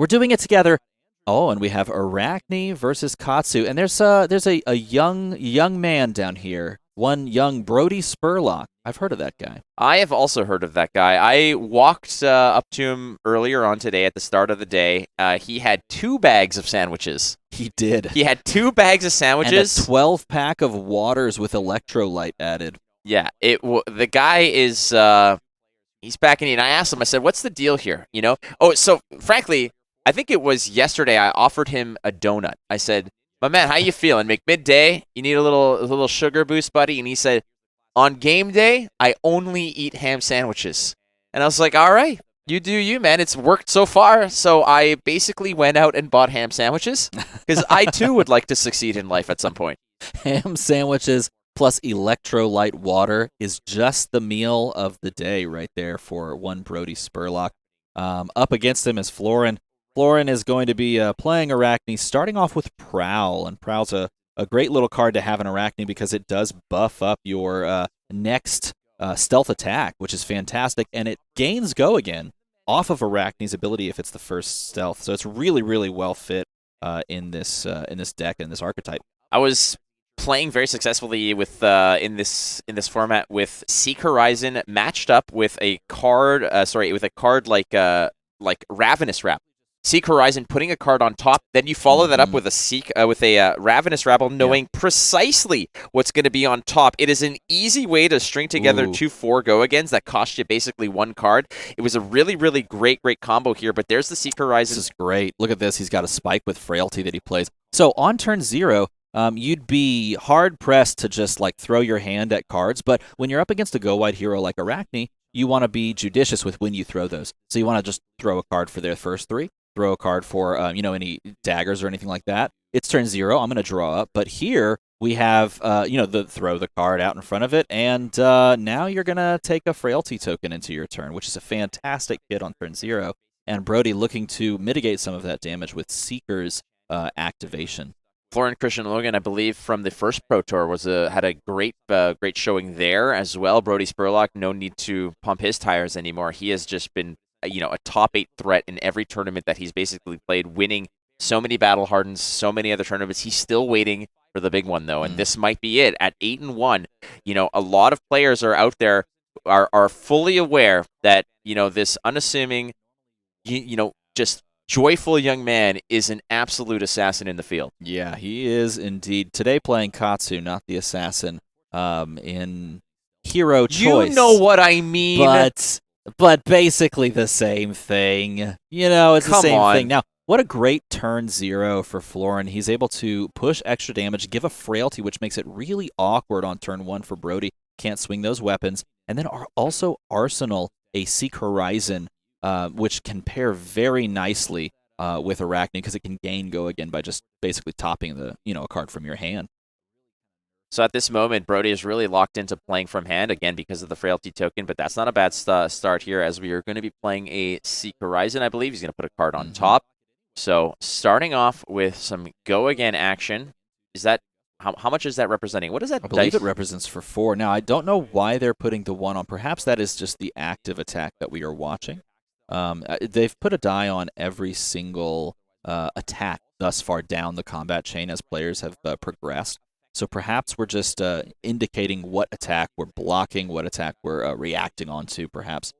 We're doing it together. Oh, and we have Arachne versus Katsu, and there's a young man down here, one young Brodie Spurlock. I've heard of that guy. I have also heard of that guy. I walked up to him earlier on today at the start of the day. He had 2 bags of sandwiches. He did. He had 2 bags of sandwiches. And a 12-pack of waters with electrolyte added. Yeah, the guy is he's back in. And I asked him. I said, "What's the deal here?" You know. Oh, so frankly, I think it was yesterday. I offered him a donut. I said, "My man, how you feeling? Midday, you need a little sugar boost, buddy?" And he said, "On game day, I only eat ham sandwiches." And I was like, "All right, you do you, man. It's worked so far." So I basically went out and bought ham sandwiches because I too would like to succeed in life at some point. Ham sandwiches plus electrolyte water is just the meal of the day right there for one Brodie Spurlock. Up against him is Florin. Florin is going to be playing Arachne, starting off with Prowl, and Prowl's a great little card to have in Arachne because it does buff up your next stealth attack, which is fantastic, and it gains go again off of Arachne's ability if it's the first stealth. So it's really, really well fit in this deck, in this archetype. I was playing very successfully with in this format with Seek Horizon matched up with a card like Ravenous Wrap. Seek Horizon putting a card on top, then you follow that up with a Ravenous Rabble, knowing precisely what's going to be on top. It is an easy way to string together 2 4-go-agains that cost you basically 1 card. It was a really, really great combo here, but there's the Seek Horizon. This is great. Look at this. He's got a Spike with Frailty that he plays. So on turn 0, you'd be hard-pressed to just like throw your hand at cards, but when you're up against a go-wide hero like Arachne, you want to be judicious with when you throw those. So you want to just throw a card for their first 3, throw a card for any daggers or anything like that. It's turn 0. I'm going to draw up, but here we have throw the card out in front of it, and now you're going to take a Frailty token into your turn, which is a fantastic hit on turn 0. And Brodie looking to mitigate some of that damage with Seeker's activation. Florin-Christian Loghin, I believe, from the first Pro Tour had a great showing there as well. Brodie Spurlock, no need to pump his tires anymore. He has just been a top 8 threat in every tournament that he's basically played, winning so many Battle Hardens, so many other tournaments. He's still waiting for the big one though, and this might be it at 8-1. A lot of players are out there are fully aware that this unassuming, just joyful young man is an absolute assassin in the field. Yeah, he is indeed. Today playing Katsu, not the assassin, in hero choice. You know what I mean. But basically the same thing. It's the same thing. Now, what a great turn 0 for Florin. He's able to push extra damage, give a Frailty, which makes it really awkward on turn 1 for Brodie. Can't swing those weapons. And then also Arsenal, a Seek Horizon, which can pair very nicely with Arachne because it can gain go again by just basically topping a card from your hand. So at this moment, Brodie is really locked into playing from hand, again, because of the Frailty token, but that's not a bad start here, as we are going to be playing a Seek Horizon, I believe. He's going to put a card on top. So starting off with some go-again action, is that how much is that representing? What is that? I believe it represents for 4. Now, I don't know why they're putting the 1 on. Perhaps that is just the active attack that we are watching. They've put a die on every single attack thus far down the combat chain as players have progressed. So perhaps we're just indicating what attack we're blocking, what attack we're reacting onto, perhaps.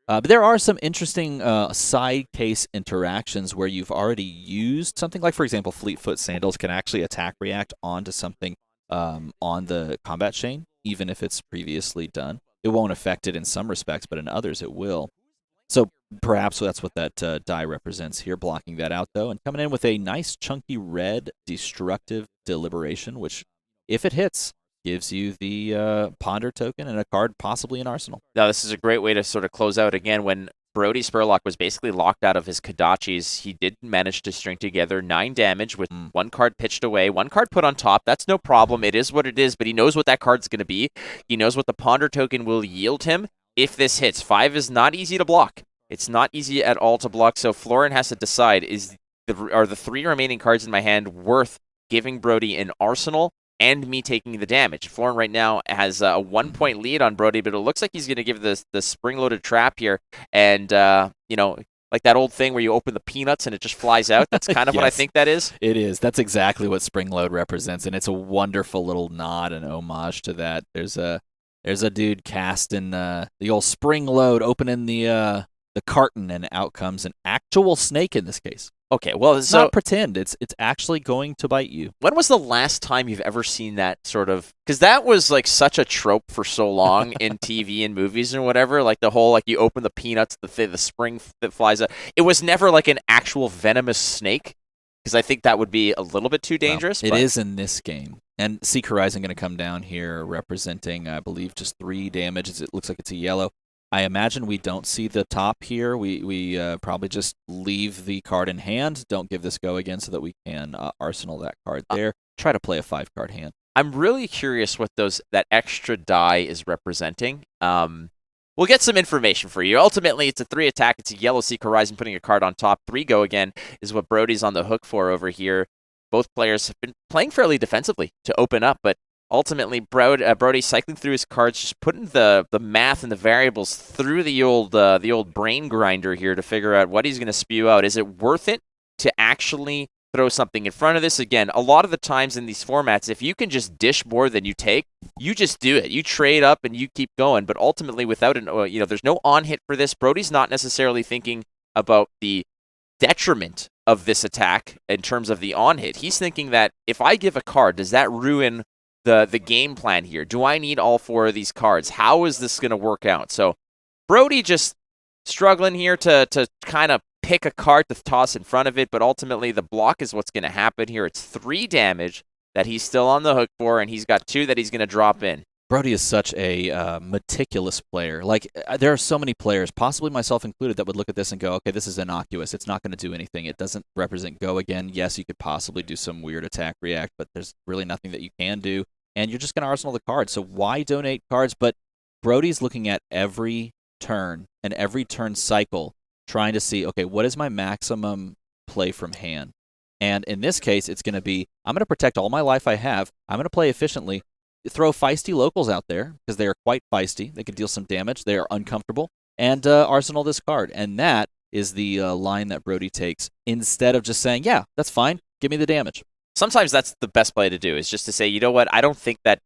But there are some interesting side case interactions where you've already used something like, for example, Fleetfoot Sandals can actually attack react onto something on the combat chain, even if it's previously done. It won't affect it in some respects, but in others it will. So perhaps that's what that die represents here, blocking that out, though, and coming in with a nice chunky red Destructive Deliberation, which, if it hits, gives you the Ponder token and a card possibly in Arsenal. Now, this is a great way to sort of close out again. When Brodie Spurlock was basically locked out of his Kodachis, he did manage to string together 9 damage with 1 card pitched away, 1 card put on top. That's no problem. It is what it is, but he knows what that card's going to be. He knows what the Ponder token will yield him if this hits. 5 is not easy to block. It's not easy at all to block, so Florin has to decide, are the 3 remaining cards in my hand worth giving Brodie an Arsenal and me taking the damage? Florin right now has a 1-point lead on Brodie, but it looks like he's going to give the spring-loaded trap here and, like that old thing where you open the peanuts and it just flies out. That's kind of what I Yes. think that is. It is. That's exactly what spring load represents, and it's a wonderful little nod and homage to that. There's a dude casting the old spring load, opening the carton, and out comes an actual snake in this case. Okay, well, It's so not pretend. It's actually going to bite you. when was the last time you've ever seen that sort of? Because that was like such a trope for so long in TV and movies and whatever. Like the whole like you open the peanuts, the spring that flies out. It was never like an actual venomous snake, because I think that would be a little bit too dangerous. Well, but it is in this game. And Seek Horizon going to come down here representing, I believe, just 3 damage. It looks like it's a yellow. I imagine we don't see the top here. We probably just leave the card in hand. Don't give this go again so that we can arsenal that card there. Try to play a 5-card hand. I'm really curious what that extra die is representing. We'll get some information for you. Ultimately, it's a 3 attack. It's a yellow Seek Horizon, putting a card on top. 3 go again is what Brodie's on the hook for over here. Both players have been playing fairly defensively to open up, but ultimately, Brodie cycling through his cards, just putting the math and the variables through the old brain grinder here to figure out what he's going to spew out. Is it worth it to actually throw something in front of this? Again, a lot of the times in these formats, if you can just dish more than you take, you just do it. You trade up and you keep going. But ultimately, without there's no on hit for this. Brodie's not necessarily thinking about the detriment of this attack in terms of the on hit. He's thinking that if I give a card, does that ruin the game plan here? Do I need all 4 of these cards? How is this going to work out? So Brodie just struggling here to kind of pick a card to toss in front of it, but ultimately the block is what's going to happen here. It's 3 damage that he's still on the hook for, and he's got 2 that he's going to drop in. Brodie is such a meticulous player. Like, there are so many players, possibly myself included, that would look at this and go, okay, this is innocuous. It's not going to do anything. It doesn't represent go again. Yes, you could possibly do some weird attack react, but there's really nothing that you can do, and you're just going to arsenal the card. So why donate cards? But Brodie's looking at every turn and every turn cycle, trying to see, okay, what is my maximum play from hand? And in this case, it's going to be, I'm going to protect all my life I have. I'm going to play efficiently. Throw feisty locals out there, because they are quite feisty. They can deal some damage. They are uncomfortable. And arsenal this card. And that is the line that Brodie takes, instead of just saying, yeah, that's fine. Give me the damage. Sometimes that's the best play to do, is just to say, you know what, I don't think that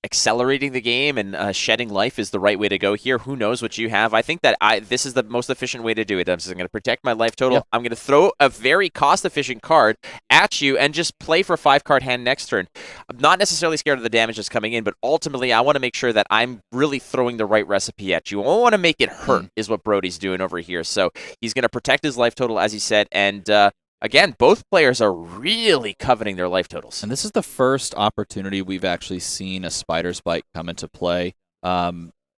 accelerating the game and shedding life is the right way to go here. Who knows what you have? I think that this is the most efficient way to do it. I'm just going to protect my life total. Yep. I'm going to throw a very cost-efficient card at you and just play for a 5-card hand next turn. I'm not necessarily scared of the damage that's coming in, but ultimately I want to make sure that I'm really throwing the right recipe at you. I want to make it hurt is what Brodie's doing over here. So he's going to protect his life total, as he said, and again, both players are really coveting their life totals. And this is the first opportunity we've actually seen a Spider's Bite come into play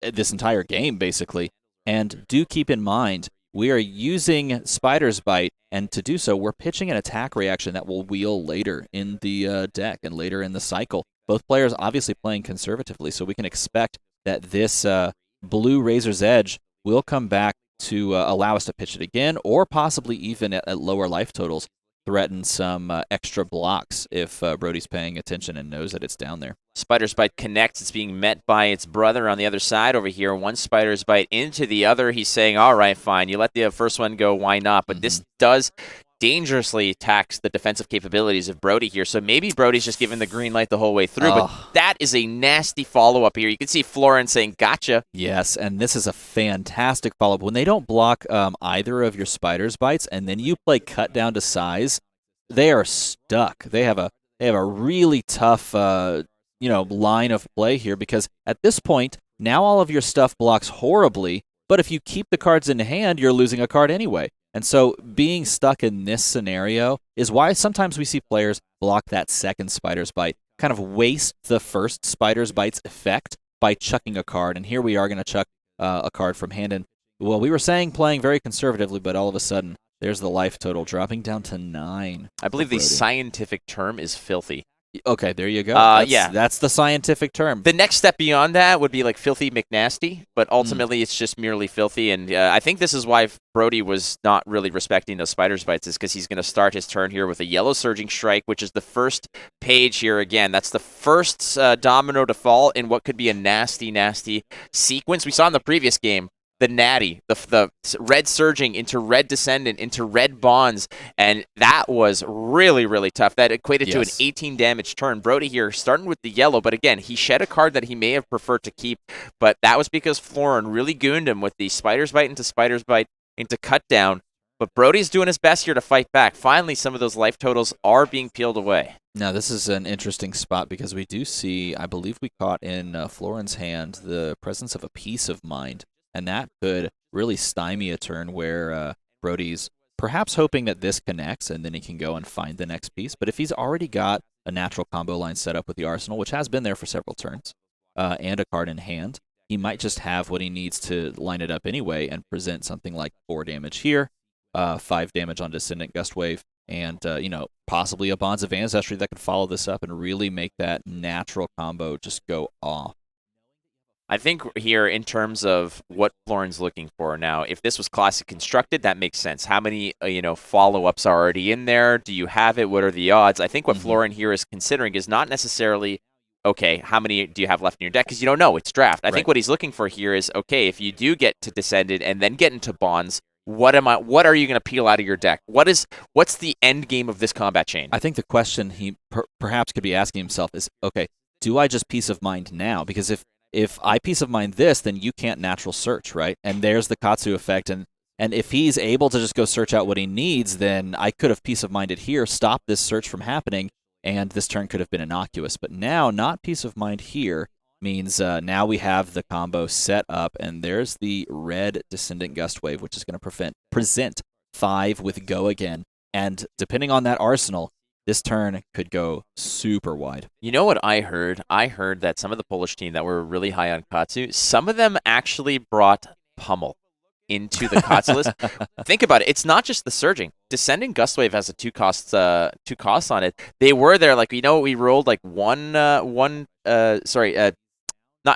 this entire game, basically. And do keep in mind, we are using Spider's Bite, and to do so, we're pitching an attack reaction that will wheel later in the deck and later in the cycle. Both players obviously playing conservatively, so we can expect that this blue Razor's Edge will come back to allow us to pitch it again, or possibly even at lower life totals, threaten some extra blocks if Brodie's paying attention and knows that it's down there. Spider's Bite connects. It's being met by its brother on the other side over here. One Spider's Bite into the other. He's saying, all right, fine. You let the first one go, why not? But this does dangerously tax the defensive capabilities of Brodie here. So maybe Brodie's just giving the green light the whole way through, but that is a nasty follow-up here. You can see Florin saying, gotcha. Yes, and this is a fantastic follow-up. When they don't block either of your Spider's Bites, and then you play cut down to size, they are stuck. They have a really tough line of play here, because at this point, now all of your stuff blocks horribly, but if you keep the cards in hand, you're losing a card anyway. And so being stuck in this scenario is why sometimes we see players block that second Spider's Bite, kind of waste the first Spider's Bite's effect by chucking a card. And here we are going to chuck a card from hand. And, well, we were saying playing very conservatively, but all of a sudden, there's the life total dropping down to 9. I believe the scientific term is filthy. Okay, there you go. That's the scientific term. The next step beyond that would be like filthy McNasty, but ultimately it's just merely filthy. And I think this is why Brodie was not really respecting those Spider's Bites, is because he's going to start his turn here with a yellow Surging Strike, which is the first page here again. That's the first domino to fall in what could be a nasty, nasty sequence. We saw in the previous game, the natty, the red surging into red descendant into red bonds, and that was really, really tough. That equated to an 18 damage turn. Brodie here starting with the yellow, but again, he shed a card that he may have preferred to keep, but that was because Florin really gooned him with the Spider's Bite into cut down. But Brodie's doing his best here to fight back. Finally, some of those life totals are being peeled away. Now, this is an interesting spot because we do see, I believe we caught in Florin's hand the presence of a Piece of Mind, and that could really stymie a turn where Brodie's perhaps hoping that this connects and then he can go and find the next piece. But if he's already got a natural combo line set up with the Arsenal, which has been there for several turns, and a card in hand, he might just have what he needs to line it up anyway and present something like 4 damage here, 5 damage on Descendant Gust Wave, and possibly a Bonds of Ancestry that could follow this up and really make that natural combo just go off. I think here, in terms of what Florin's looking for now, if this was classic constructed, that makes sense. How many follow-ups are already in there? Do you have it? What are the odds? I think what Florin here is considering is not necessarily, okay, how many do you have left in your deck? Because you don't know. It's draft. I think what he's looking for here is, okay, if you do get to Descended and then get into Bonds, what are you going to peel out of your deck? What's the end game of this combat chain? I think the question he perhaps could be asking himself is, okay, do I just Peace of Mind now? Because if I Peace of Mind this, then you can't natural search, right? And there's the Katsu effect. And if he's able to just go search out what he needs, then I could have Peace of Minded here, stop this search from happening, and this turn could have been innocuous. But now, not Peace of Mind here means now we have the combo set up, and there's the red Descendant Gust Wave, which is going to present 5 with Go Again. And depending on that Arsenal, this turn could go super wide. You know what I heard? I heard that some of the Polish team that were really high on Katsu, some of them actually brought Pummel into the Katsu list. Think about it. It's not just the surging. Descending Gustwave has a two costs on it. They were there, like, we rolled like it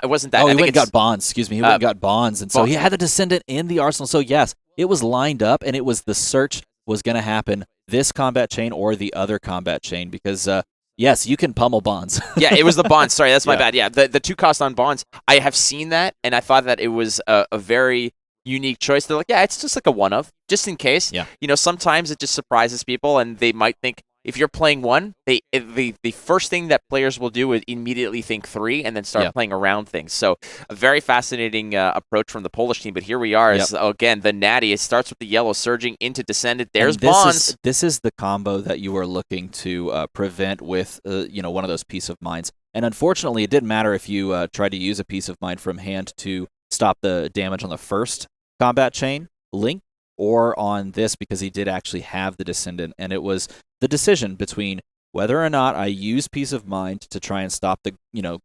wasn't that. Oh, he went and got Bonds. Excuse me. He went and got Bonds. And so he had the Descendant in the Arsenal. So, yes, it was lined up, and it was the search was going to happen this combat chain or the other combat chain because, yes, you can pummel Bonds. Yeah, it was the Bonds. Sorry, that's my bad. Yeah, the 2 cost on Bonds. I have seen that, and I thought that it was a very unique choice. They're like, yeah, it's just like a one of, just in case. Yeah. Sometimes it just surprises people, and they might think, if you're playing 1, the first thing that players will do is immediately think 3 and then start playing around things. So a very fascinating approach from the Polish team. But here we are, again, the natty. It starts with the yellow surging into Descendant. There's Bonds. This is the combo that you are looking to prevent with one of those Peace of Minds. And unfortunately, it didn't matter if you tried to use a Peace of Mind from hand to stop the damage on the first combat chain link or on this, because he did actually have the Descendant, and it was the decision between whether or not I use Peace of Mind to try and stop the,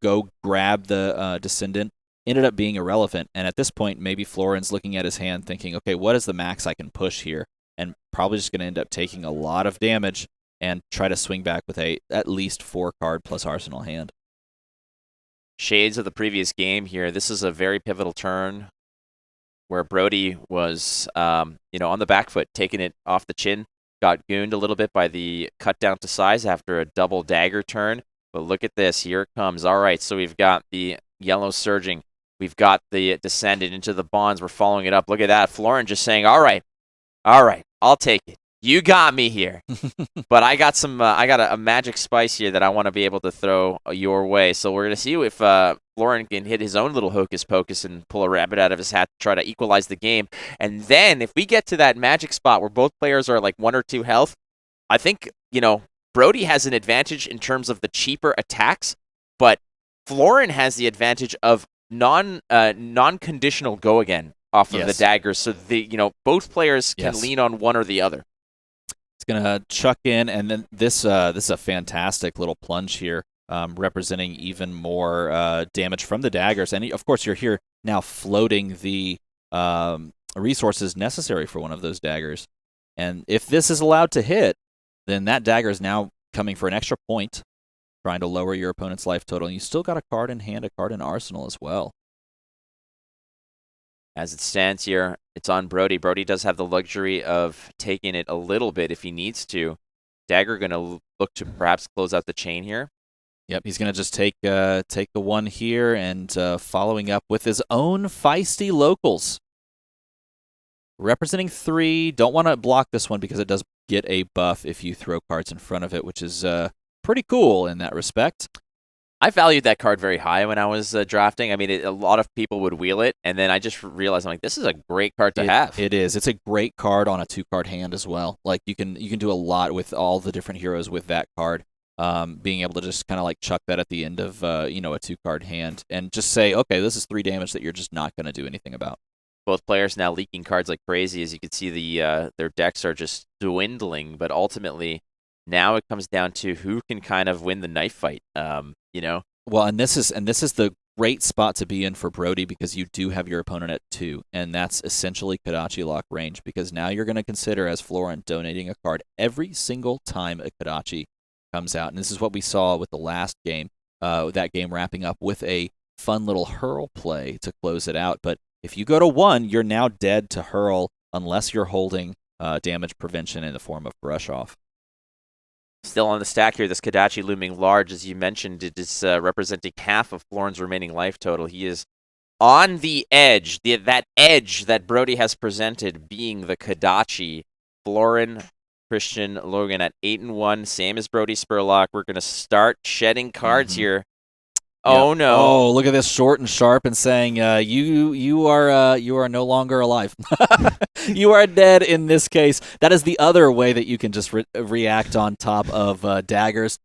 go grab the Descendant, ended up being irrelevant. And at this point, maybe Florin's looking at his hand thinking, okay, what is the max I can push here? And probably just going to end up taking a lot of damage and try to swing back with at least 4 card plus Arsenal hand. Shades of the previous game here. This is a very pivotal turn where Brodie was, on the back foot, taking it off the chin. Got gooned a little bit by the cut down to size after a double dagger turn. But look at this. Here it comes. All right, so we've got the yellow surging. We've got the Descendant into the Bonds. We're following it up. Look at that. Florin just saying, all right, I'll take it. You got me here. But I got a magic spice here that I want to be able to throw your way. So we're going to see if Florin can hit his own little hocus pocus and pull a rabbit out of his hat to try to equalize the game. And then if we get to that magic spot where both players are like 1 or 2 health, I think, Brodie has an advantage in terms of the cheaper attacks, but Florin has the advantage of non-conditional go again off of the daggers. So both players can lean on one or the other. It's going to chuck in, and then this is a fantastic little plunge here, representing even more damage from the daggers. And, of course, you're here now floating the resources necessary for one of those daggers. And if this is allowed to hit, then that dagger is now coming for an extra point, trying to lower your opponent's life total. And you still got a card in hand, a card in arsenal as well. As it stands here, it's on Brodie. Brodie does have the luxury of taking it a little bit if he needs to. Dagger going to look to perhaps close out the chain here. Yep, he's going to just take the one here and following up with his own feisty locals. Representing 3. Don't want to block this one because it does get a buff if you throw cards in front of it, which is pretty cool in that respect. I valued that card very high when I was drafting. I mean, a lot of people would wheel it, and then I just realized I'm like, this is a great card to have. It is. It's a great card on a 2-card hand as well. Like you can do a lot with all the different heroes with that card. Being able to just kind of like chuck that at the end of a 2-card hand and just say, okay, this is 3 damage that you're just not going to do anything about. Both players now leaking cards like crazy. As you can see, their decks are just dwindling. But ultimately, now it comes down to who can kind of win the knife fight. Well, and this is the great spot to be in for Brodie because you do have your opponent at 2, and that's essentially Kodachi lock range because now you're going to consider as Florin donating a card every single time a Kodachi comes out. And this is what we saw with the last game, that game wrapping up with a fun little hurl play to close it out. But if you go to 1, you're now dead to hurl unless you're holding damage prevention in the form of brush off. Still on the stack here, this Kodachi looming large. As you mentioned, it is representing half of Florin's remaining life total. He is on the edge, that edge that Brodie has presented being the Kodachi. Florin-Christian Loghin at 8-1, same as Brodie Spurlock. We're going to start shedding cards here. Oh, no. Oh, look at this short and sharp and saying, you are no longer alive. You are dead in this case. That is the other way that you can just react on top of daggers.